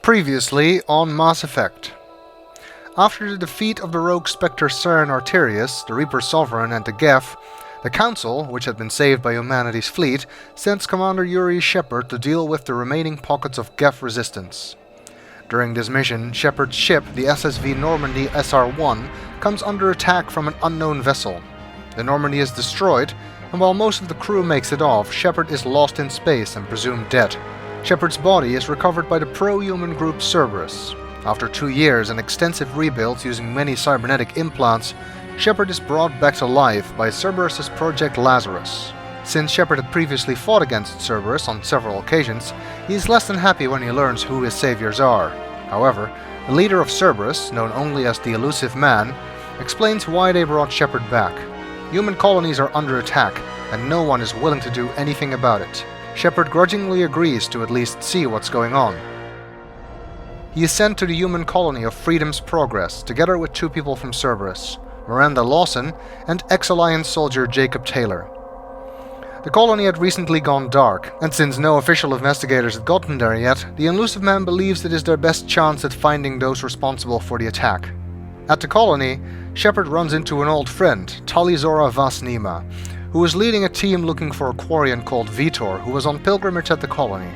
Previously on Mass Effect. After the defeat of the rogue Spectre Saren Arterius, the Reaper Sovereign and the Geth, the Council, which had been saved by humanity's fleet, sends Commander Yuri Shepard to deal with the remaining pockets of Geth resistance. During this mission, Shepard's ship, the SSV Normandy SR-1, comes under attack from an unknown vessel. The Normandy is destroyed, and while most of the crew makes it off, Shepard is lost in space and presumed dead. Shepard's body is recovered by the pro-human group Cerberus. After 2 years and extensive rebuilds using many cybernetic implants, Shepard is brought back to life by Cerberus' Project Lazarus. Since Shepard had previously fought against Cerberus on several occasions, he is less than happy when he learns who his saviors are. However, the leader of Cerberus, known only as the Elusive Man, explains why they brought Shepard back. Human colonies are under attack, and no one is willing to do anything about it. Shepard grudgingly agrees to at least see what's going on. He is sent to the human colony of Freedom's Progress, together with 2 people from Cerberus, Miranda Lawson and ex-Alliance soldier Jacob Taylor. The colony had recently gone dark, and since no official investigators had gotten there yet, the Elusive Man believes it is their best chance at finding those responsible for the attack. At the colony, Shepard runs into an old friend, Talizora Vasnima, who was leading a team looking for a Quarian called Vitor, who was on pilgrimage at the colony.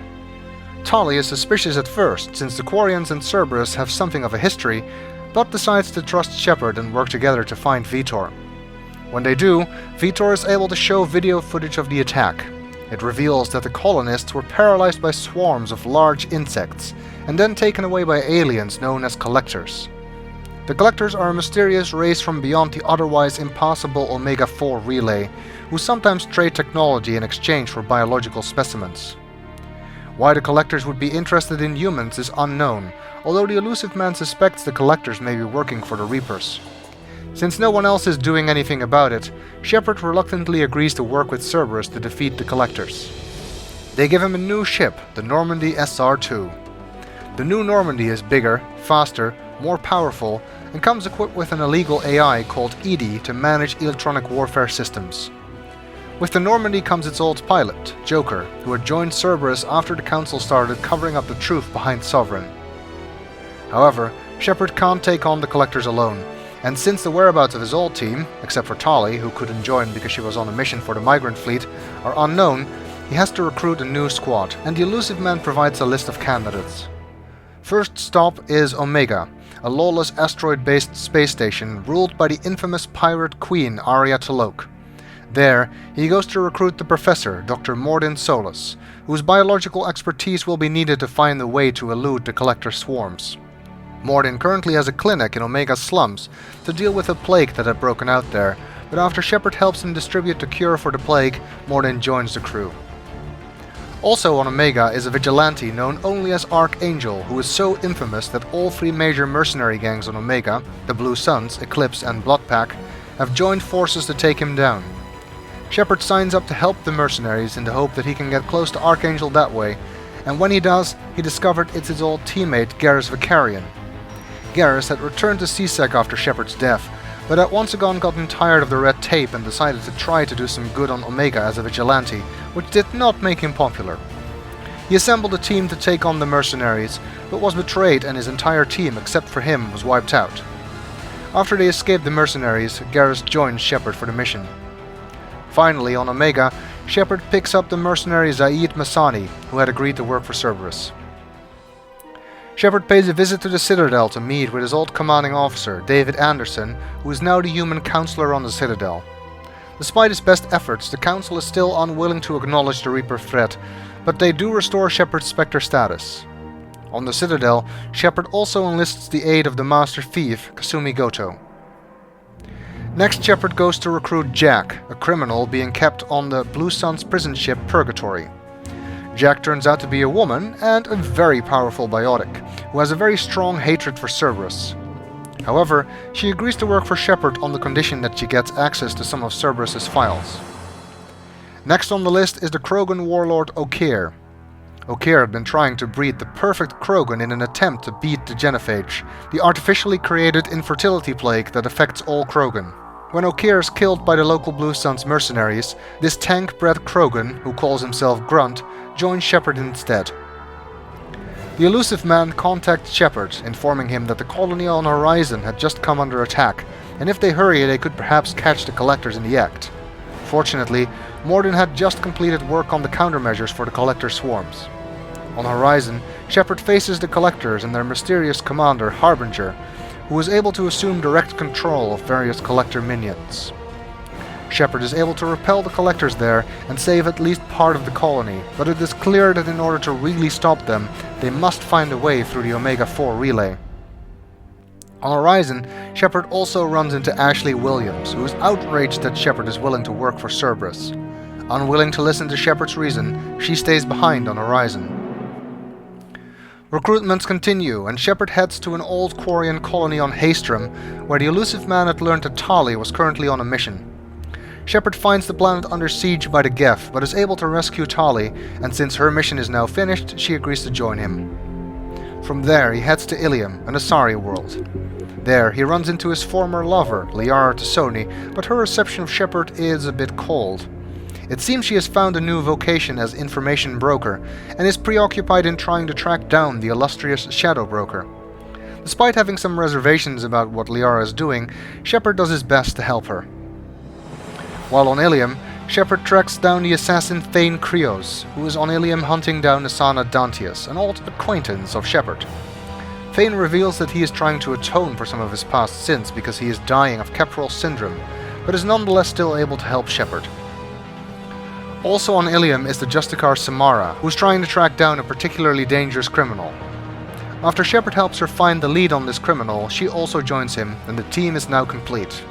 Tali is suspicious at first, since the Quarians and Cerberus have something of a history, but decides to trust Shepard and work together to find Vitor. When they do, Vitor is able to show video footage of the attack. It reveals that the colonists were paralyzed by swarms of large insects, and then taken away by aliens known as Collectors. The Collectors are a mysterious race from beyond the otherwise impossible Omega-4 relay, who sometimes trade technology in exchange for biological specimens. Why the Collectors would be interested in humans is unknown, although the Elusive Man suspects the Collectors may be working for the Reapers. Since no one else is doing anything about it, Shepard reluctantly agrees to work with Cerberus to defeat the Collectors. They give him a new ship, the Normandy SR-2. The new Normandy is bigger, faster, more powerful, and comes equipped with an illegal AI called EDI to manage electronic warfare systems. With the Normandy comes its old pilot, Joker, who had joined Cerberus after the Council started covering up the truth behind Sovereign. However, Shepard can't take on the Collectors alone, and since the whereabouts of his old team, except for Tali, who couldn't join because she was on a mission for the migrant fleet, are unknown, he has to recruit a new squad, and the Elusive Man provides a list of candidates. First stop is Omega, a lawless asteroid-based space station ruled by the infamous pirate queen Aria T'Loak. There, he goes to recruit the professor, Dr. Mordin Solus, whose biological expertise will be needed to find a way to elude the Collector swarms. Mordin currently has a clinic in Omega's slums to deal with a plague that had broken out there, but after Shepard helps him distribute the cure for the plague, Mordin joins the crew. Also on Omega is a vigilante known only as Archangel, who is so infamous that all 3 major mercenary gangs on Omega, the Blue Suns, Eclipse and Bloodpack, have joined forces to take him down. Shepard signs up to help the mercenaries in the hope that he can get close to Archangel that way, and when he does, he discovered it's his old teammate Garrus Vicarian. Garrus had returned to C-Sec after Shepard's death, but had once again gotten tired of the red tape and decided to try to do some good on Omega as a vigilante, which did not make him popular. He assembled a team to take on the mercenaries, but was betrayed and his entire team, except for him, was wiped out. After they escaped the mercenaries, Garrus joins Shepard for the mission. Finally, on Omega, Shepard picks up the mercenary Zaid Masani, who had agreed to work for Cerberus. Shepard pays a visit to the Citadel to meet with his old commanding officer, David Anderson, who is now the human counselor on the Citadel. Despite his best efforts, the Council is still unwilling to acknowledge the Reaper threat, but they do restore Shepard's Spectre status. On the Citadel, Shepard also enlists the aid of the Master Thief, Kasumi Goto. Next, Shepard goes to recruit Jack, a criminal being kept on the Blue Sun's prison ship Purgatory. Jack turns out to be a woman and a very powerful biotic, who has a very strong hatred for Cerberus. However, she agrees to work for Shepard on the condition that she gets access to some of Cerberus's files. Next on the list is the Krogan warlord Okeer. Okeer had been trying to breed the perfect Krogan in an attempt to beat the Genophage, the artificially created infertility plague that affects all Krogan. When Okeer is killed by the local Blue Suns mercenaries, this tank-bred Krogan, who calls himself Grunt, joins Shepard instead. The elusive man contacts Shepard, informing him that the colony on Horizon had just come under attack, and if they hurry they could perhaps catch the Collectors in the act. Fortunately, Morden had just completed work on the countermeasures for the Collector swarms. On Horizon, Shepard faces the Collectors and their mysterious commander, Harbinger, who was able to assume direct control of various Collector minions. Shepard is able to repel the Collectors there and save at least part of the colony, but it is clear that in order to really stop them, they must find a way through the Omega-4 relay. On Horizon, Shepard also runs into Ashley Williams, who is outraged that Shepard is willing to work for Cerberus. Unwilling to listen to Shepard's reason, she stays behind on Horizon. Recruitments continue, and Shepard heads to an old Quarian colony on Haestrom, where the elusive man had learned that Tali was currently on a mission. Shepard finds the planet under siege by the Geth, but is able to rescue Tali, and since her mission is now finished, she agrees to join him. From there, he heads to Ilium, an Asari world. There, he runs into his former lover, Liara Tassoni, but her reception of Shepard is a bit cold. It seems she has found a new vocation as information broker, and is preoccupied in trying to track down the illustrious Shadow Broker. Despite having some reservations about what Liara is doing, Shepard does his best to help her. While on Ilium, Shepard tracks down the assassin Thane Krios, who is on Ilium hunting down Asana Dantius, an old acquaintance of Shepard. Thane reveals that he is trying to atone for some of his past sins because he is dying of Keprol syndrome, but is nonetheless still able to help Shepard. Also on Ilium is the Justicar Samara, who is trying to track down a particularly dangerous criminal. After Shepard helps her find the lead on this criminal, she also joins him, and the team is now complete.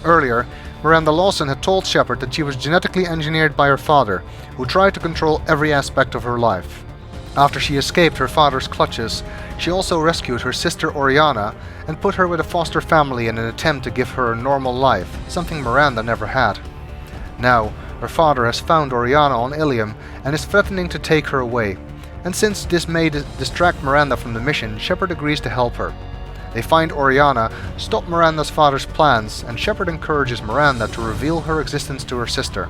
Earlier, Miranda Lawson had told Shepard that she was genetically engineered by her father, who tried to control every aspect of her life. After she escaped her father's clutches, she also rescued her sister Oriana and put her with a foster family in an attempt to give her a normal life, something Miranda never had. Now, her father has found Oriana on Ilium and is threatening to take her away, and since this may distract Miranda from the mission, Shepard agrees to help her. They find Oriana, stop Miranda's father's plans, and Shepard encourages Miranda to reveal her existence to her sister.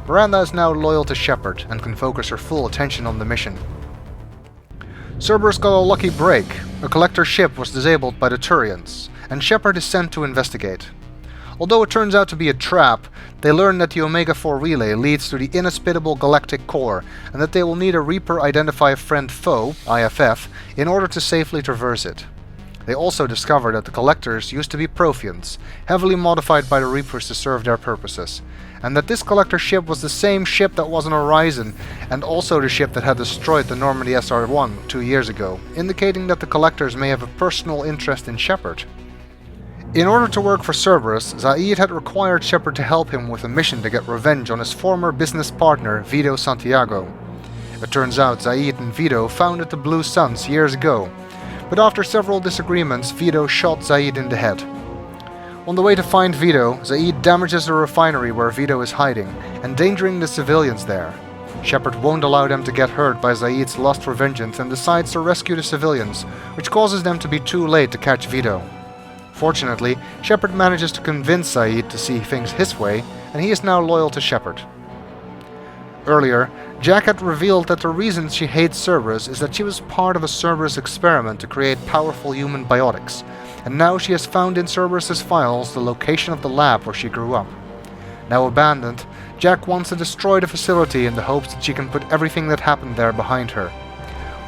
Miranda is now loyal to Shepard and can focus her full attention on the mission. Cerberus got a lucky break. A collector ship was disabled by the Turians, and Shepard is sent to investigate. Although it turns out to be a trap, they learn that the Omega-4 relay leads to the inhospitable galactic core, and that they will need a Reaper Identify Friend Foe, IFF, in order to safely traverse it. They also discover that the Collectors used to be Protheans, heavily modified by the Reapers to serve their purposes, and that this Collector ship was the same ship that was on Horizon, and also the ship that had destroyed the Normandy SR-1 2 years ago, indicating that the Collectors may have a personal interest in Shepard. In order to work for Cerberus, Zaid had required Shepard to help him with a mission to get revenge on his former business partner, Vito Santiago. It turns out Zaid and Vito founded the Blue Suns years ago, but after several disagreements, Vito shot Zaid in the head. On the way to find Vito, Zaid damages the refinery where Vito is hiding, endangering the civilians there. Shepard won't allow them to get hurt by Zaid's lust for vengeance and decides to rescue the civilians, which causes them to be too late to catch Vito. Fortunately, Shepard manages to convince Zaid to see things his way, and he is now loyal to Shepard. Earlier, Jack had revealed that the reason she hates Cerberus is that she was part of a Cerberus experiment to create powerful human biotics, and now she has found in Cerberus's files the location of the lab where she grew up. Now abandoned, Jack wants to destroy the facility in the hopes that she can put everything that happened there behind her.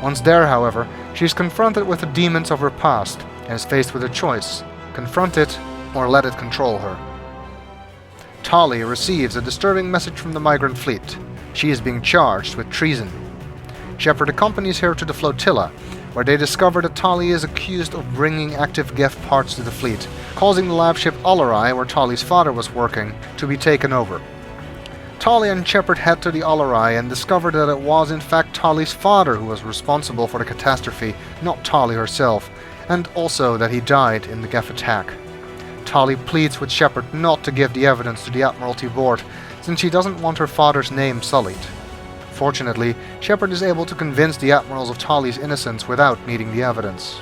Once there, however, she is confronted with the demons of her past, and is faced with a choice: confront it, or let it control her. Tali receives a disturbing message from the migrant fleet. She is being charged with treason. Shepard accompanies her to the flotilla, where they discover that Tali is accused of bringing active Geth parts to the fleet, causing the lab ship Alarai, where Tali's father was working, to be taken over. Tali and Shepard head to the Alarai and discover that it was in fact Tali's father who was responsible for the catastrophe, not Tali herself, and also that he died in the Geth attack. Tali pleads with Shepard not to give the evidence to the Admiralty Board, since she doesn't want her father's name sullied. Fortunately, Shepard is able to convince the Admirals of Tali's innocence without needing the evidence.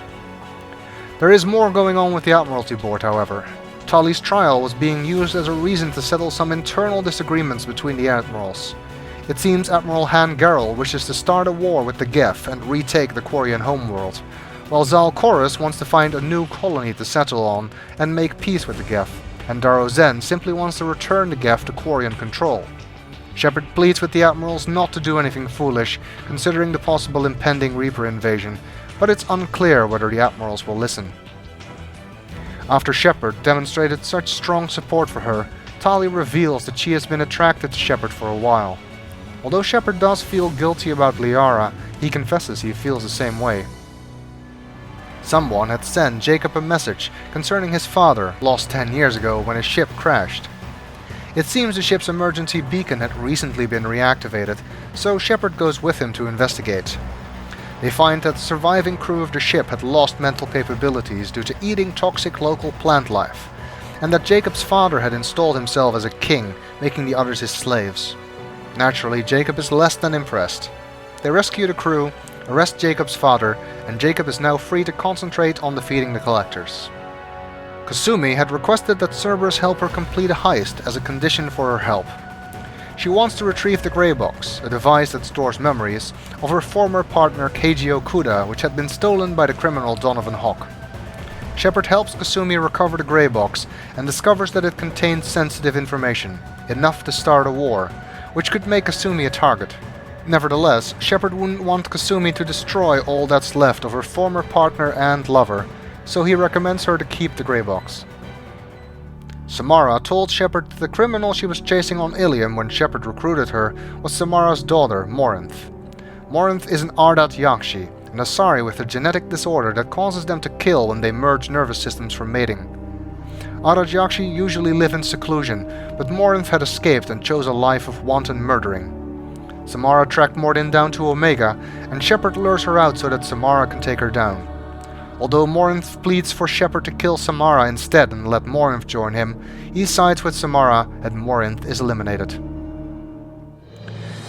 There is more going on with the Admiralty Board, however. Tali's trial was being used as a reason to settle some internal disagreements between the Admirals. It seems Admiral Han Garel wishes to start a war with the Geth and retake the Quarian homeworld, while Zal Koris wants to find a new colony to settle on and make peace with the Geth, and Darrow Zen simply wants to return the Geth to Quarian control. Shepard pleads with the admirals not to do anything foolish, considering the possible impending Reaper invasion, but it's unclear whether the admirals will listen. After Shepard demonstrated such strong support for her, Tali reveals that she has been attracted to Shepard for a while. Although Shepard does feel guilty about Liara, he confesses he feels the same way. Someone had sent Jacob a message concerning his father, lost 10 years ago when his ship crashed. It seems the ship's emergency beacon had recently been reactivated, so Shepard goes with him to investigate. They find that the surviving crew of the ship had lost mental capabilities due to eating toxic local plant life, and that Jacob's father had installed himself as a king, making the others his slaves. Naturally, Jacob is less than impressed. They rescue the crew, arrest Jacob's father, and Jacob is now free to concentrate on defeating the collectors. Kasumi had requested that Cerberus help her complete a heist as a condition for her help. She wants to retrieve the Grey Box, a device that stores memories, of her former partner Keiji Okuda, which had been stolen by the criminal Donovan Hawk. Shepard helps Kasumi recover the Grey Box and discovers that it contains sensitive information, enough to start a war, which could make Kasumi a target. Nevertheless, Shepard wouldn't want Kasumi to destroy all that's left of her former partner and lover, so he recommends her to keep the Grey Box. Samara told Shepard that the criminal she was chasing on Ilium when Shepard recruited her was Samara's daughter, Morinth. Morinth is an Ardat Yakshi, an Asari with a genetic disorder that causes them to kill when they merge nervous systems for mating. Ardat Yakshi usually live in seclusion, but Morinth had escaped and chose a life of wanton murdering. Samara tracked Mordin down to Omega, and Shepard lures her out so that Samara can take her down. Although Morinth pleads for Shepard to kill Samara instead and let Morinth join him, he sides with Samara and Morinth is eliminated.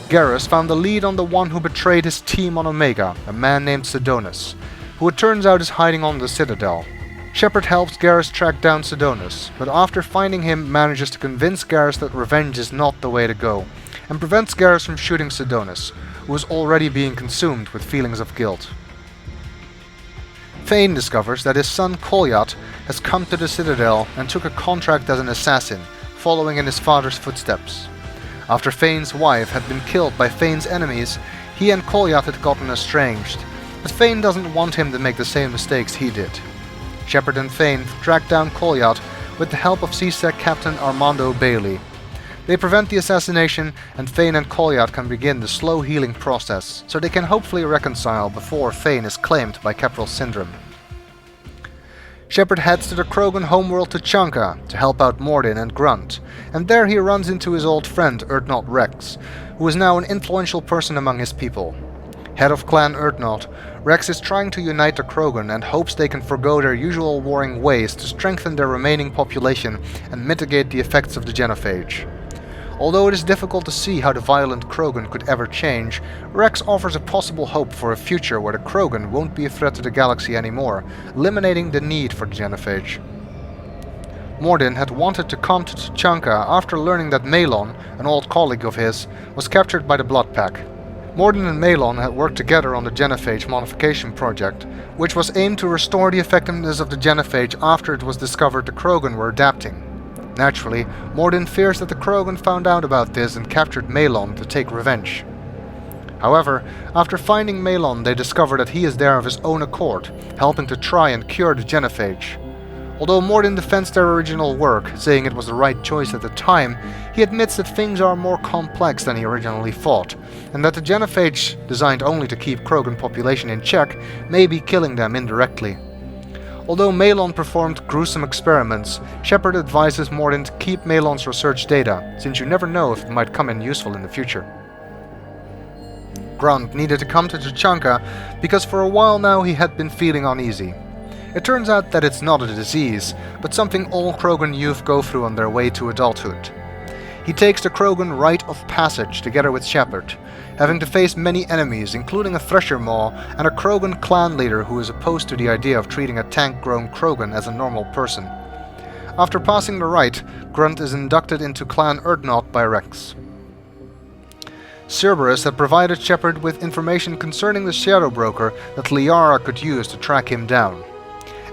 Garrus found the lead on the one who betrayed his team on Omega, a man named Sidonus, who it turns out is hiding on the Citadel. Shepard helps Garrus track down Sidonus, but after finding him manages to convince Garrus that revenge is not the way to go, and prevents Garrus from shooting Sidonus, who is already being consumed with feelings of guilt. Thane discovers that his son Kolyat has come to the Citadel and took a contract as an assassin, following in his father's footsteps. After Thane's wife had been killed by Thane's enemies, he and Kolyat had gotten estranged, but Thane doesn't want him to make the same mistakes he did. Shepard and Thane track down Kolyat with the help of CSEC Captain Armando Bailey. They prevent the assassination, and Thane and Kolyat can begin the slow healing process, so they can hopefully reconcile before Thane is claimed by Capriel Syndrome. Shepard heads to the Krogan homeworld Tuchanka to help out Mordin and Grunt, and there he runs into his old friend Urdnot Rex, who is now an influential person among his people. Head of Clan Urdnot, Rex is trying to unite the Krogan and hopes they can forgo their usual warring ways to strengthen their remaining population and mitigate the effects of the genophage. Although it is difficult to see how the violent Krogan could ever change, Rex offers a possible hope for a future where the Krogan won't be a threat to the galaxy anymore, eliminating the need for the genophage. Mordin had wanted to come to Tuchanka after learning that Malon, an old colleague of his, was captured by the Blood Pack. Mordin and Malon had worked together on the genophage modification project, which was aimed to restore the effectiveness of the genophage after it was discovered the Krogan were adapting. Naturally, Mordin fears that the Krogan found out about this and captured Malon to take revenge. However, after finding Malon, they discover that he is there of his own accord, helping to try and cure the genophage. Although Mordin defends their original work, saying it was the right choice at the time, he admits that things are more complex than he originally thought, and that the genophage, designed only to keep Krogan population in check, may be killing them indirectly. Although Malon performed gruesome experiments, Shepard advises Mordin to keep Malon's research data, since you never know if it might come in useful in the future. Grunt needed to come to Tuchanka because for a while now he had been feeling uneasy. It turns out that it's not a disease, but something all Krogan youth go through on their way to adulthood. He takes the Krogan rite of passage together with Shepard, having to face many enemies, including a Thresher Maw and a Krogan clan leader who is opposed to the idea of treating a tank-grown Krogan as a normal person. After passing the rite, Grunt is inducted into Clan Urdnot by Rex. Cerberus had provided Shepard with information concerning the Shadow Broker that Liara could use to track him down.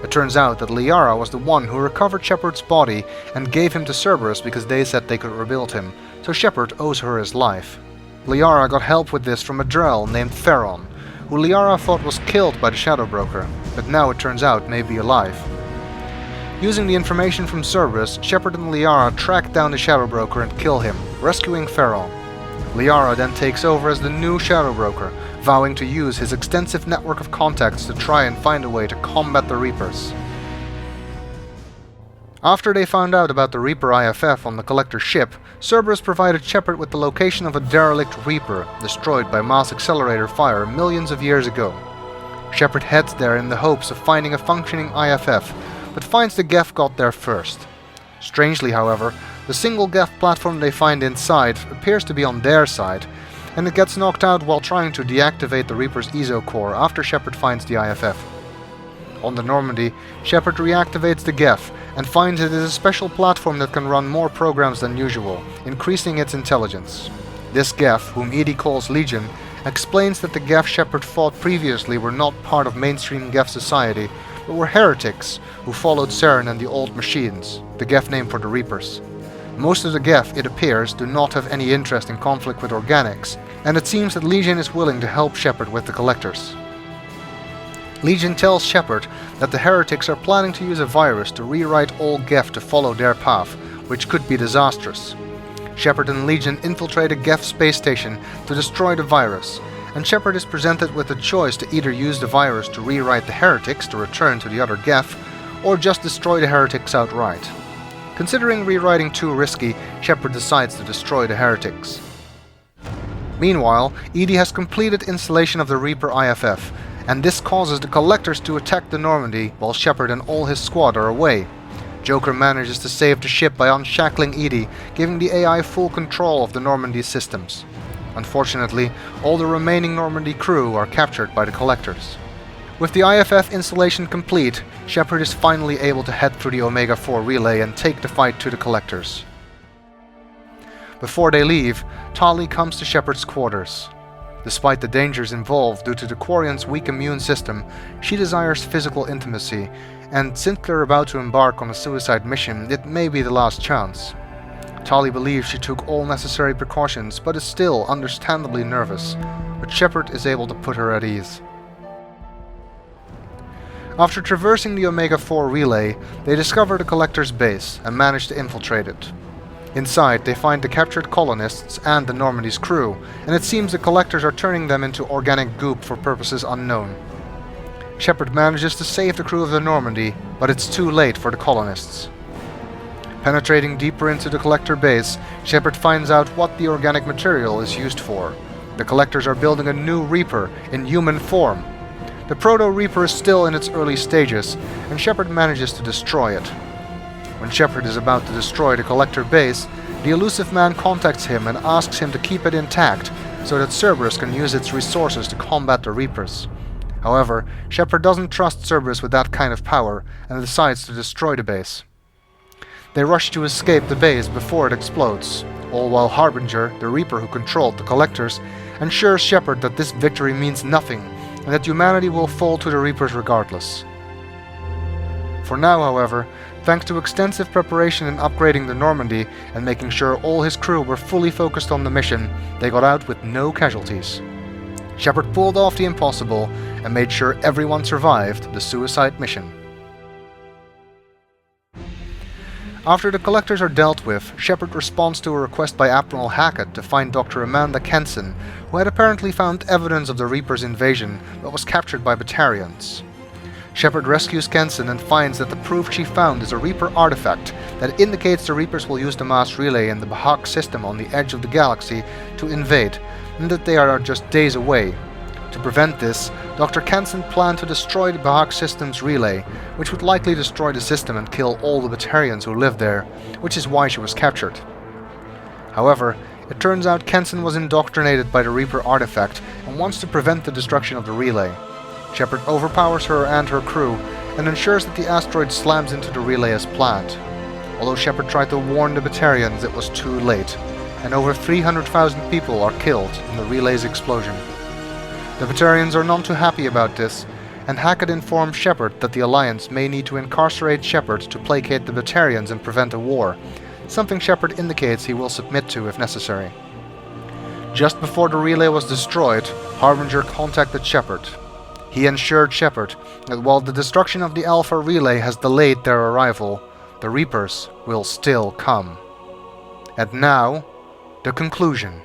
It turns out that Liara was the one who recovered Shepard's body and gave him to Cerberus because they said they could rebuild him, so Shepard owes her his life. Liara got help with this from a Drell named Theron, who Liara thought was killed by the Shadow Broker, but now it turns out may be alive. Using the information from Cerberus, Shepard and Liara track down the Shadow Broker and kill him, rescuing Theron. Liara then takes over as the new Shadow Broker, vowing to use his extensive network of contacts to try and find a way to combat the Reapers. After they found out about the Reaper IFF on the Collector's ship, Cerberus provided Shepard with the location of a derelict Reaper destroyed by mass accelerator fire millions of years ago. Shepard heads there in the hopes of finding a functioning IFF, but finds the Geth got there first. Strangely, however, the single Geth platform they find inside appears to be on their side, and it gets knocked out while trying to deactivate the Reaper's ESO core after Shepard finds the IFF. On the Normandy, Shepard reactivates the Geth and finds it is a special platform that can run more programs than usual, increasing its intelligence. This Geth, whom Edie calls Legion, explains that the Geth Shepard fought previously were not part of mainstream Geth society, but were heretics who followed Cern and the Old Machines, the Geth name for the Reapers. Most of the Geth, it appears, do not have any interest in conflict with organics, and it seems that Legion is willing to help Shepard with the Collectors. Legion tells Shepard that the heretics are planning to use a virus to rewrite all Geth to follow their path, which could be disastrous. Shepard and Legion infiltrate a Geth space station to destroy the virus, and Shepard is presented with the choice to either use the virus to rewrite the heretics to return to the other Geth, or just destroy the heretics outright. Considering rewriting too risky, Shepard decides to destroy the heretics. Meanwhile, Edie has completed installation of the Reaper IFF, and this causes the Collectors to attack the Normandy while Shepard and all his squad are away. Joker manages to save the ship by unshackling Edie, giving the AI full control of the Normandy systems. Unfortunately, all the remaining Normandy crew are captured by the Collectors. With the IFF installation complete, Shepard is finally able to head through the Omega-4 relay and take the fight to the Collectors. Before they leave, Tali comes to Shepard's quarters. Despite the dangers involved due to the Quarian's weak immune system, she desires physical intimacy, and since they're about to embark on a suicide mission, it may be the last chance. Tali believes she took all necessary precautions, but is still understandably nervous, but Shepard is able to put her at ease. After traversing the Omega-4 relay, they discover the Collector's base and manage to infiltrate it. Inside, they find the captured colonists and the Normandy's crew, and it seems the Collectors are turning them into organic goop for purposes unknown. Shepard manages to save the crew of the Normandy, but it's too late for the colonists. Penetrating deeper into the Collector base, Shepard finds out what the organic material is used for. The Collectors are building a new Reaper in human form. The Proto-Reaper is still in its early stages, and Shepard manages to destroy it. When Shepard is about to destroy the Collector base, the elusive man contacts him and asks him to keep it intact, so that Cerberus can use its resources to combat the Reapers. However, Shepard doesn't trust Cerberus with that kind of power, and decides to destroy the base. They rush to escape the base before it explodes, all while Harbinger, the Reaper who controlled the Collectors, ensures Shepard that this victory means nothing, and that humanity will fall to the Reapers regardless. For now, however, thanks to extensive preparation in upgrading the Normandy and making sure all his crew were fully focused on the mission, they got out with no casualties. Shepard pulled off the impossible and made sure everyone survived the suicide mission. After the Collectors are dealt with, Shepard responds to a request by Admiral Hackett to find Dr. Amanda Kenson, who had apparently found evidence of the Reaper's invasion but was captured by Batarians. Shepard rescues Kenson and finds that the proof she found is a Reaper artifact that indicates the Reapers will use the mass relay in the Bahak system on the edge of the galaxy to invade, and that they are just days away. To prevent this, Dr. Kenson planned to destroy the Bahak system's relay, which would likely destroy the system and kill all the Batarians who live there, which is why she was captured. However, it turns out Kenson was indoctrinated by the Reaper artifact and wants to prevent the destruction of the relay. Shepard overpowers her and her crew and ensures that the asteroid slams into the relay as planned. Although Shepard tried to warn the Batarians, it was too late. and over 300,000 people are killed in the relay's explosion. The Veterans are none too happy about this, and Hackett informs Shepard that the Alliance may need to incarcerate Shepard to placate the Veterans and prevent a war, something Shepard indicates he will submit to if necessary. Just before the relay was destroyed, Harbinger contacted Shepard. He assured Shepard that while the destruction of the Alpha relay has delayed their arrival, the Reapers will still come. And now, the conclusion.